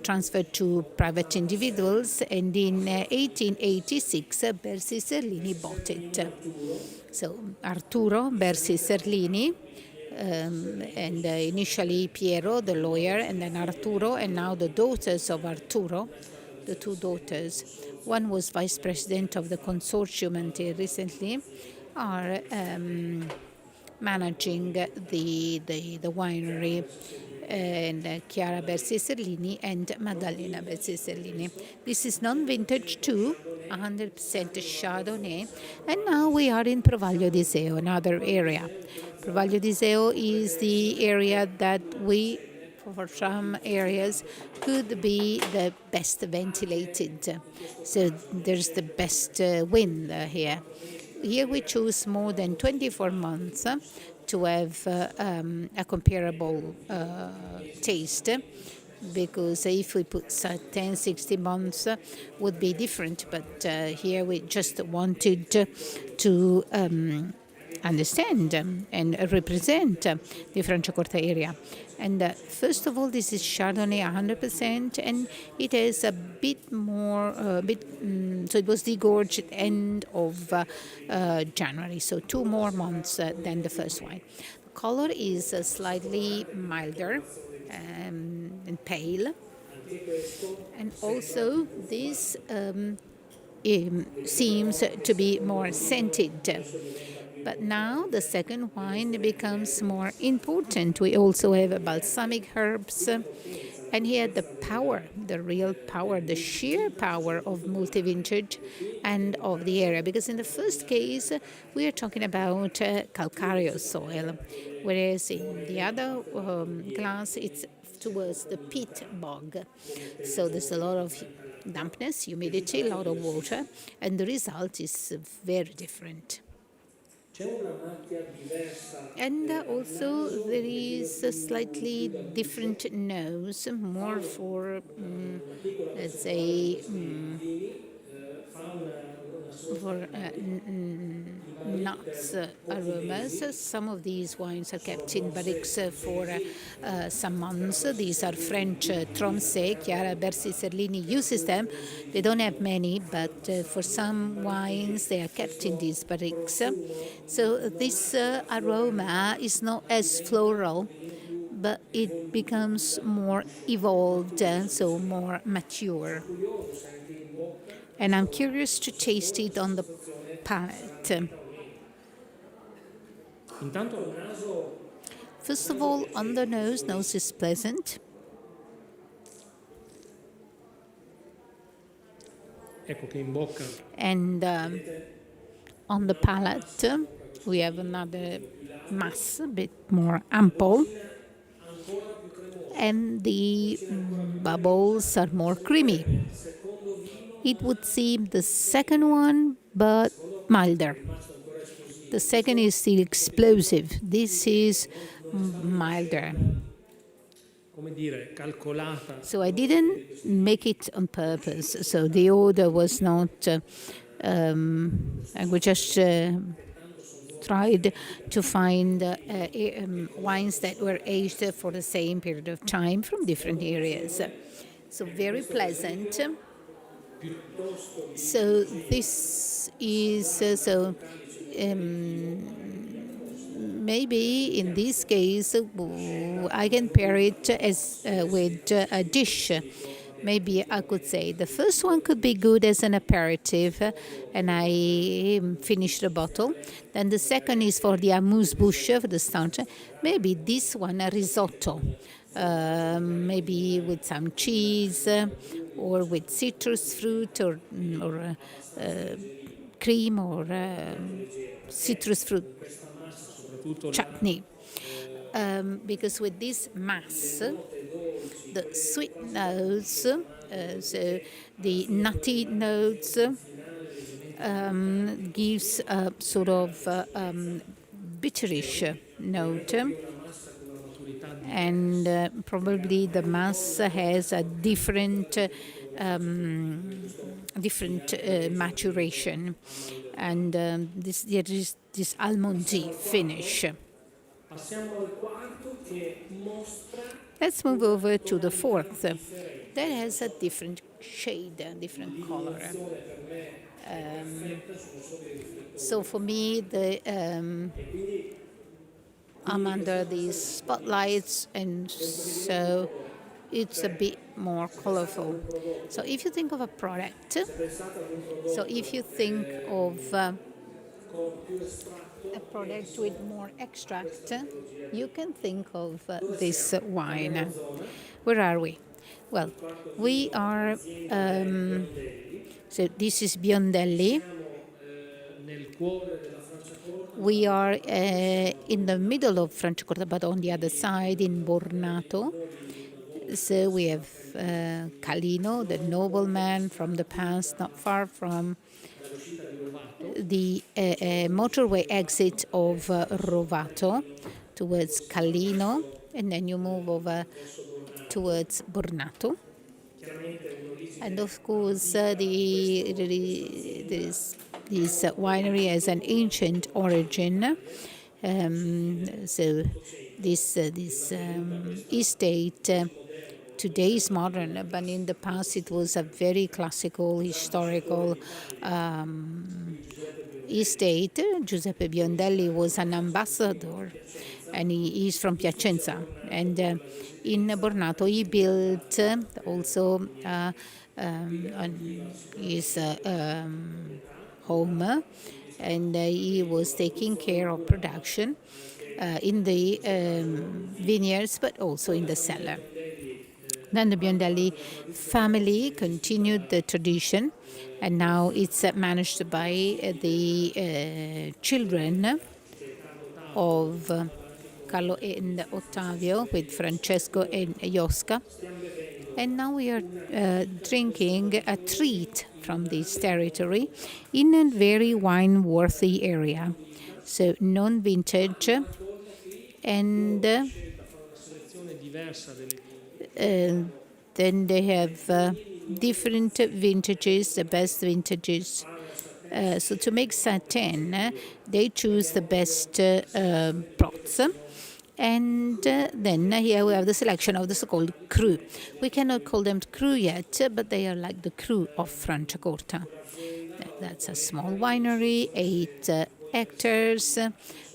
transferred to private individuals, and in 1886 Bersi Serlini bought it. So Arturo Bersi Serlini, and initially Piero, the lawyer, and then Arturo, and now the daughters of Arturo, the two daughters. One was vice president of the consortium until recently, are managing the winery, and Chiara Bersi Serlini and Maddalena Bersi Serlini. This is non-vintage too, 100% Chardonnay, and now we are in Provaglio di Iseo, another area. Provaglio di Iseo is the area that for some areas, could be the best ventilated. So there's the best wind here. Here we choose more than 24 months to have a comparable taste, because if we put 10, 60 months would be different, but here we just wanted to understand and represent the Franciacorta area. And first of all, this is Chardonnay 100%, and it has a bit more, so it was degorged at the end of January, so 2 more months than the first wine. The color is slightly milder and pale, and also this seems to be more scented. But now the second wine becomes more important. We also have balsamic herbs, and here the power, the real power, the sheer power of multi-vintage and of the area. Because in the first case, we are talking about calcareous soil, whereas in the other glass, it's towards the peat bog. So there's a lot of dampness, humidity, a lot of water, and the result is very different. And also there is a slightly different nose, more for, let's say, for nuts aromas. Some of these wines are kept in barriques for some months. These are French Tromsø. Chiara Bersi Serlini uses them. They don't have many, but for some wines they are kept in these barriques. So this aroma is not as floral, but it becomes more evolved, so more mature. And I'm curious to taste it on the palate. First of all, on the nose is pleasant. And on the palate, we have another mass, a bit more ample. And the bubbles are more creamy. It would seem the second one, but milder. The second is still explosive. This is milder. So I didn't make it on purpose. So the order was not and we just tried to find wines that were aged for the same period of time from different areas. So very pleasant. So this is maybe in this case I can pair it as with a dish. Maybe I could say the first one could be good as an aperitif, and I finish the bottle. Then the second is for the amuse-bouche, for the starter. Maybe this one a risotto, maybe with some cheese or with citrus fruit or cream or citrus fruit chutney. Because with this mass, the sweet notes, so the nutty notes, gives a sort of bitterish note, and probably the mass has a different maturation, and there is this almondy finish. Let's move over to the fourth. That has a different shade, a different color. So for me, I'm under these spotlights, and so it's a bit more colorful. So if you think of a product, so if you think of a product with more extract, you can think of this wine. Where are we? Well, we are, so this is Biondelli. We are in the middle of Franciacorta, but on the other side in Bornato. So we have Calino, the nobleman from the past, not far from the motorway exit of Rovato towards Calino, and then you move over towards Bornato. And of course, this winery has an ancient origin. So this estate today is modern, but in the past it was a very classical, historical estate. Giuseppe Biondelli was an ambassador, and he is from Piacenza. And in Bornato he built also his home, and he was taking care of production in the vineyards, but also in the cellar. Then the Biondelli family continued the tradition, and now it's managed by the children of Carlo and Ottavio, with Francesco and Josca. And now we are drinking a treat from this territory in a very wine-worthy area. So non-vintage, and then they have different vintages, the best vintages. So to make Satin, they choose the best plots. And then here we have the selection of the so-called cru. We cannot call them cru yet, but they are like the cru of Franciacorta. That's a small winery, 8 hectares,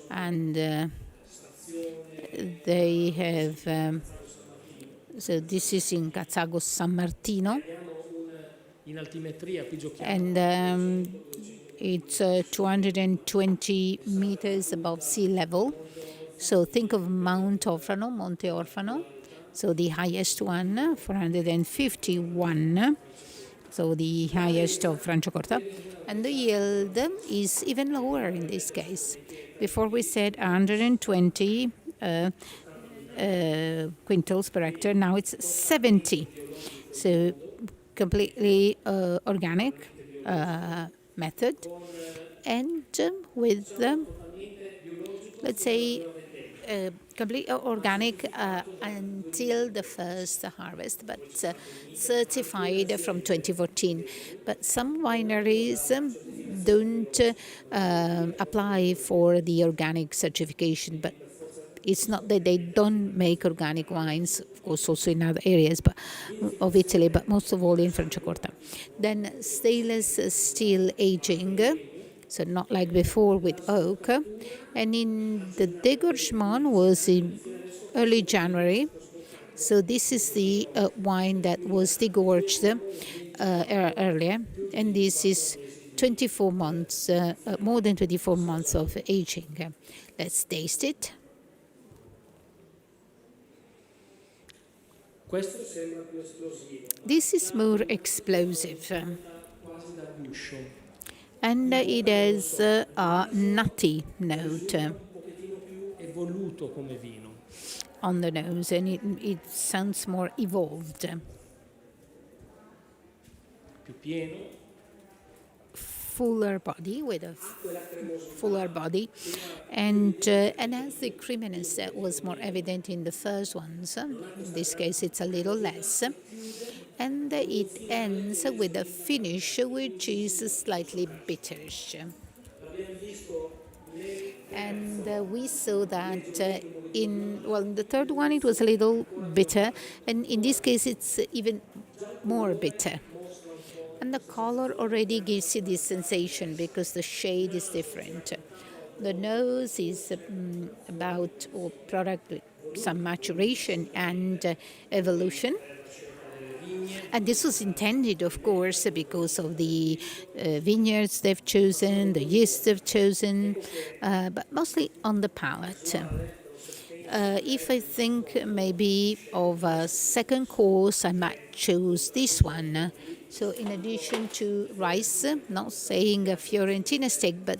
and they have... so this is in Cazzago San Martino, and it's 220 meters above sea level. So think of Monte Orfano, so the highest one, 451, so the highest of Franciacorta. And the yield is even lower in this case. Before we said 120 quintals per hectare, now it's 70. So completely organic method, and with, let's say, completely organic until the first harvest, but certified from 2014. But some wineries don't apply for the organic certification, but it's not that they don't make organic wines, of course, also in other areas of Italy, but most of all in Franciacorta. Then stainless steel aging, so not like before with oak. And in the dégorgement was in early January. So this is the wine that was degorged earlier, and this is 24 months, more than 24 months of aging. Let's taste it. Questo sembra più esplosivo. This is more explosive, Quasi da guscio. and it has a nutty note Un pochettino più evoluto come vino. on the nose, and it sounds more evolved. Più pieno. Fuller body, with a fuller body, and has the creaminess that was more evident in the first ones. In this case, it's a little less. And it ends with a finish which is slightly bitterish. And we saw that in the third one it was a little bitter, and in this case it's even more bitter. And the color already gives you this sensation because the shade is different. The nose is about a product with some maturation and evolution. And this was intended, of course, because of the vineyards they've chosen, the yeast they've chosen, but mostly on the palate. If I think maybe of a second course, I might choose this one. So in addition to rice, not saying a Fiorentina steak, but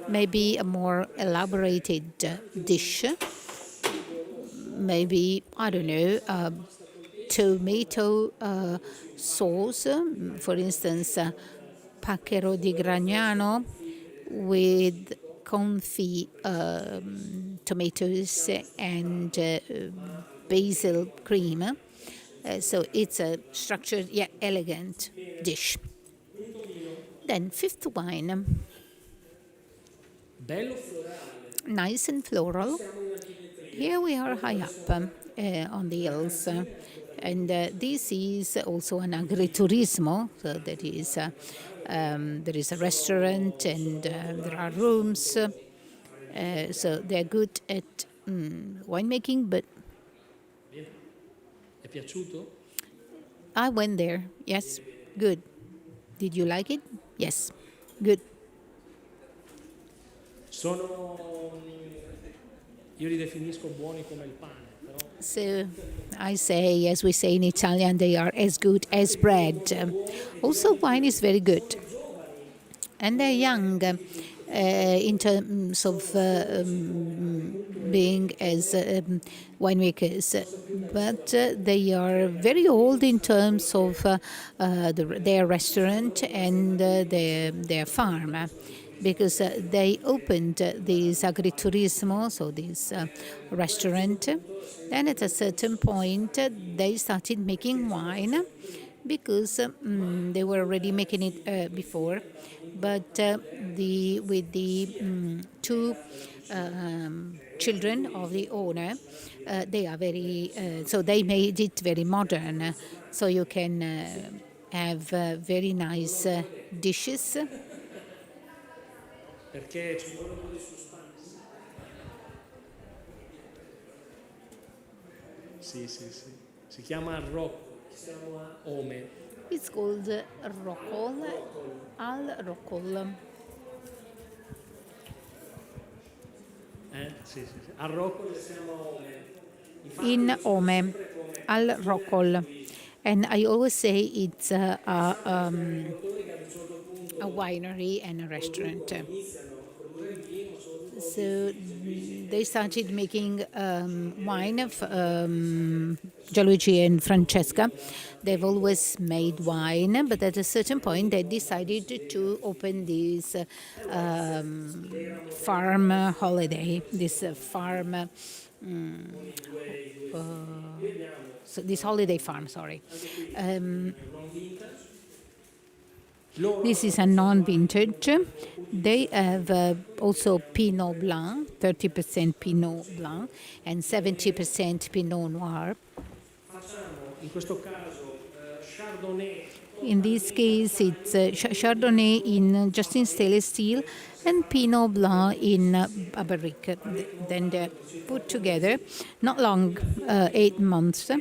maybe a more elaborated dish, maybe, I don't know, tomato sauce, for instance, Pacchero di Gragnano with confit tomatoes and basil cream. So it's a structured yet elegant dish. Then fifth wine. Bello florale. Nice and floral. Here we are high up on the hills. And this is also an agriturismo, so that is, there is a restaurant and there are rooms. So they're good at winemaking, but È piaciuto? I went there. Yes, good. Did you like it? Yes, good. Io li definisco buoni come il pane, però. So I say, as we say in Italian, they are as good as bread. Also, wine is very good. And they're young in terms of being as winemakers, but they are very old in terms of their restaurant and their farm. Because they opened this agriturismo, so this restaurant. Then at a certain point, they started making wine because they were already making it before. But with the two children of the owner, they are very, so they made it very modern. So you can have very nice dishes. Perché ci vuole un po' di suspense. Sì, sì, sì. Si chiama Rocco, siamo a Ome. It's called Roccol, al Roccol. Sì, sì, sì. A Rocco siamo a Ome. In Ome, al Roccol. And I always say it's a winery and a restaurant. So they started making wine, Gianluigi and Francesca. They've always made wine, but at a certain point they decided to open this farm holiday, this farm, so this holiday farm, sorry. This is a non-vintage. They have also Pinot Blanc, 30% Pinot Blanc and 70% Pinot Noir. In questo caso Chardonnay. In this case, it's Chardonnay just in stainless steel and Pinot Blanc in a barrique. Then they're put together, not long, 8 months.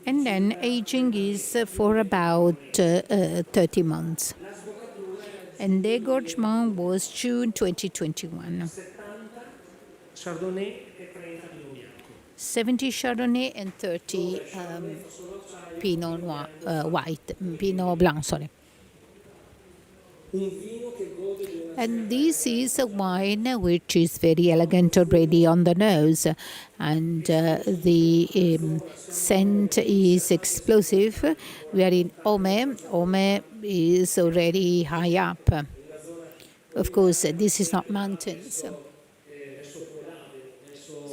And then aging is for about 30 months. And the engorgement was June 2021. 70 Chardonnay and 30 Pinot Noir, Pinot Blanc, sorry. And this is a wine which is very elegant already on the nose, and the scent is explosive. We are in Ome. Ome is already high up. Of course, this is not mountains.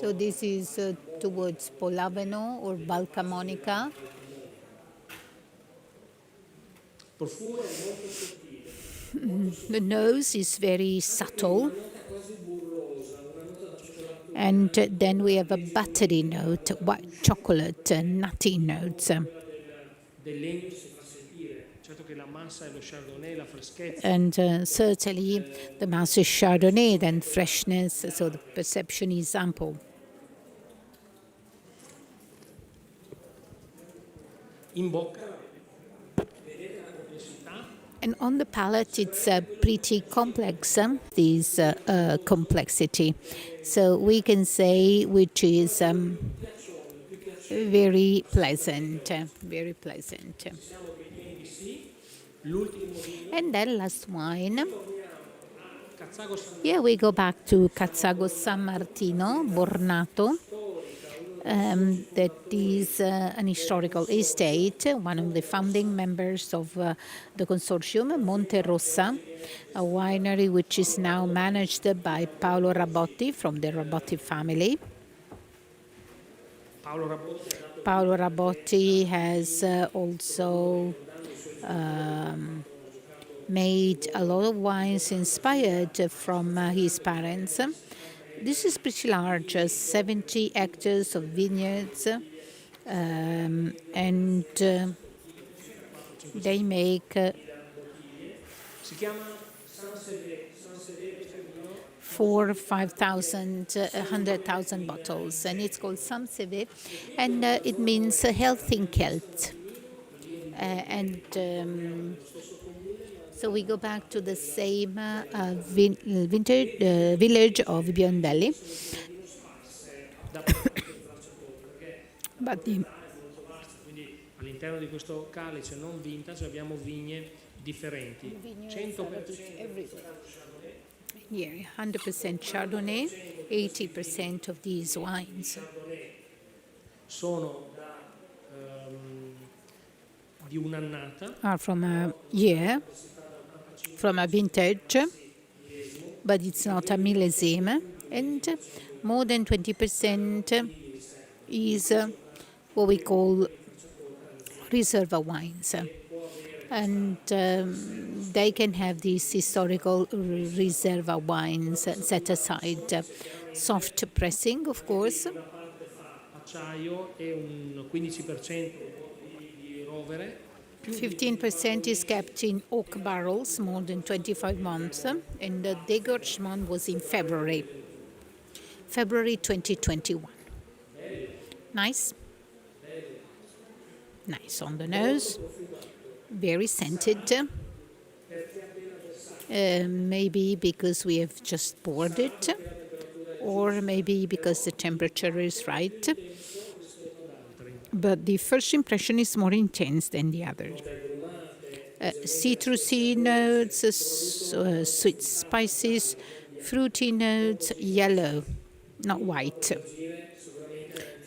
So this is towards Polaveno or Valcamonica. The nose is very subtle, and then we have a buttery note, white chocolate, nutty notes. And certainly the mass is Chardonnay, then freshness, so the perception is ample. In bocca. And on the palate, it's pretty complex, this complexity. So we can say which is very pleasant, very pleasant. And then last wine. Here we go back to Cazzago San Martino, Bornato. That is an historical estate, one of the founding members of the consortium, Monte Rossa, a winery which is now managed by Paolo Rabotti from the Rabotti family. Paolo Rabotti has also made a lot of wines inspired from his parents. This is pretty large, 70 hectares of vineyards, and they make 4,000, 5,000, 100,000 bottles, and it's called Sansevier, and it means health in Celt. So we go back to the same village of Biondelli. But all'interno di questo calice non vintage abbiamo vigne differenti. 100% yeah, 100% Chardonnay, 80% of these wines. Sono di un'annata. Are from a year, from a vintage, but it's not a millesime, and more than 20% is what we call Riserva wines. And they can have these historical Riserva wines set aside. Soft pressing, of course. Acciaio e un 15% di rovere. 15% is kept in oak barrels, more than 25 months, and the dégorgement was in February 2021. Nice? Nice on the nose, very scented. Maybe because we have just poured it, or maybe because the temperature is right. But the first impression is more intense than the other. Citrusy notes, sweet spices, fruity notes, yellow, not white,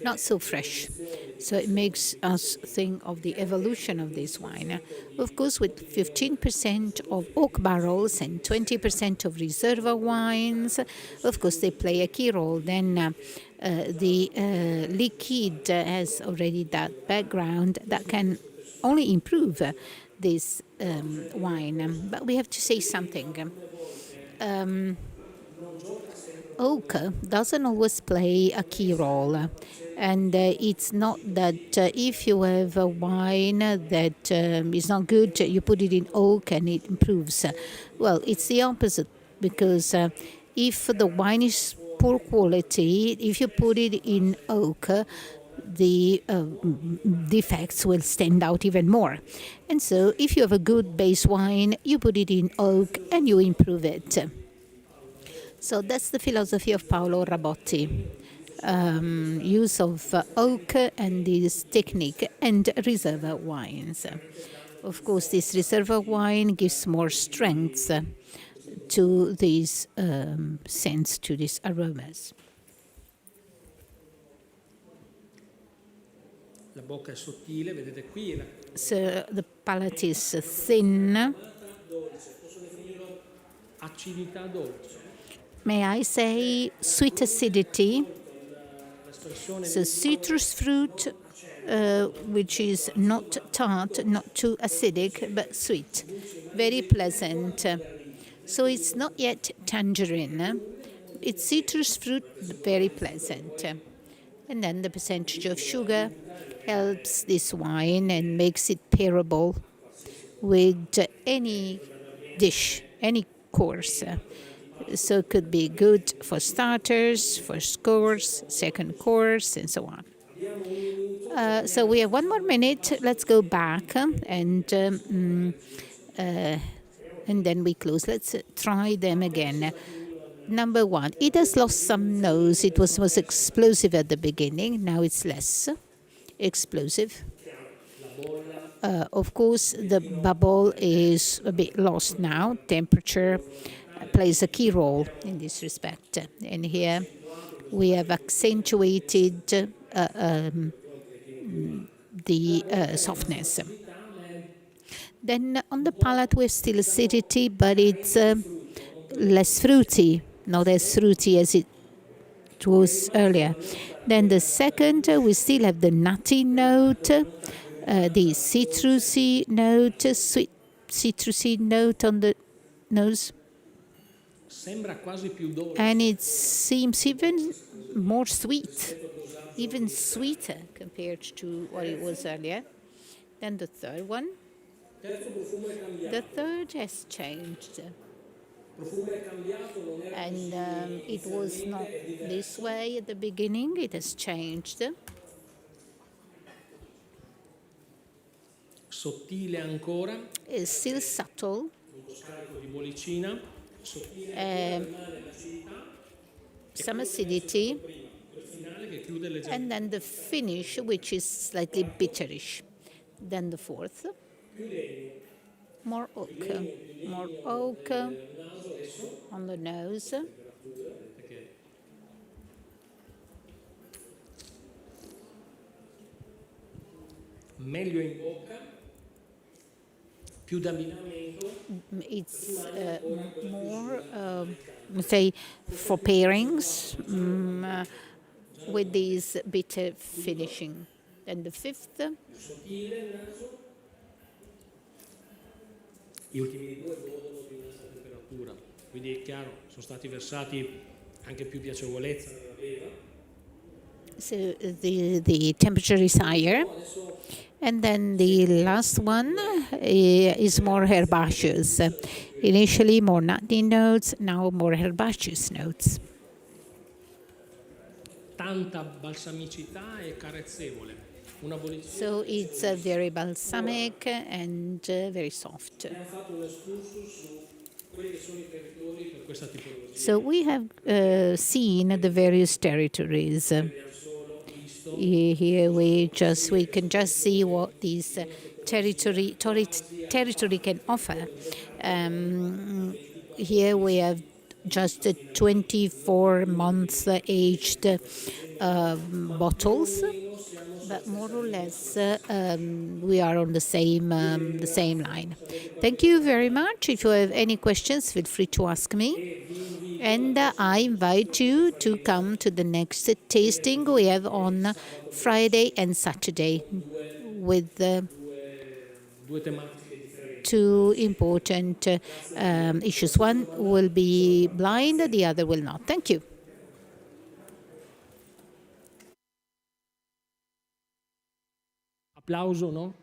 not so fresh. So it makes us think of the evolution of this wine. Of course, with 15% of oak barrels and 20% of reserva wines, of course, they play a key role. Then the liquid has already that background that can only improve this wine. But we have to say something. Oak doesn't always play a key role. And it's not that if you have a wine that is not good, you put it in oak and it improves. Well, it's the opposite, because if the wine is poor quality, if you put it in oak, the defects will stand out even more. And so if you have a good base wine, you put it in oak and you improve it. So that's the philosophy of Paolo Rabotti. Use of oak and this technique, and reserva wines. Of course, this reserva wine gives more strength to these scents, to these aromas. La bocca è sottile, vedete qui. So the palate is thin. Acidità dolce. May I say sweet acidity? So citrus fruit, which is not tart, not too acidic, but sweet, very pleasant. So it's not yet tangerine. It's citrus fruit, but very pleasant. And then the percentage of sugar helps this wine and makes it pairable with any dish, any course. So it could be good for starters, first course, second course, and so on. So we have 1 more minute. Let's go back and then we close. Let's try them again. Number 1, it has lost some nose. It was most explosive at the beginning. Now it's less explosive. Of course, the bubble is a bit lost now. Temperature plays a key role in this respect. And here we have accentuated the softness. Then on the palate we have still acidity, but it's less fruity, not as fruity as it was earlier. Then the second, we still have the nutty note, the citrusy note, sweet citrusy note on the nose. And it seems even more sweet, even sweeter compared to what it was earlier. Then the third one. The third has changed. And it was not this way at the beginning, it has changed. Sottile ancora. It's still subtle. Di bollicina. Some acidity, and then the finish, which is slightly bitterish. Then the fourth, more oak on the nose. Meglio in bocca. Più d'ammiramento. It's more, say, for pairings with these bitter finishing. Then the fifth. Gli ultimi due godono di una temperatura, quindi è chiaro, sono stati versati anche più piacevolezza nella beva. So the temperature is higher. And then the last one is more herbaceous. Initially more nutty notes, now more herbaceous notes. Tanta balsamicità e carezzevole. So it's very balsamic and very soft. So we have seen the various territories. Here we can just see what this territory can offer. Here we have just 24 months aged bottles, but more or less we are on the same line. Thank you very much. If you have any questions, feel free to ask me. And I invite you to come to the next tasting we have on Friday and Saturday with two important issues. One will be blind, the other will not. Thank you. Applauso, no?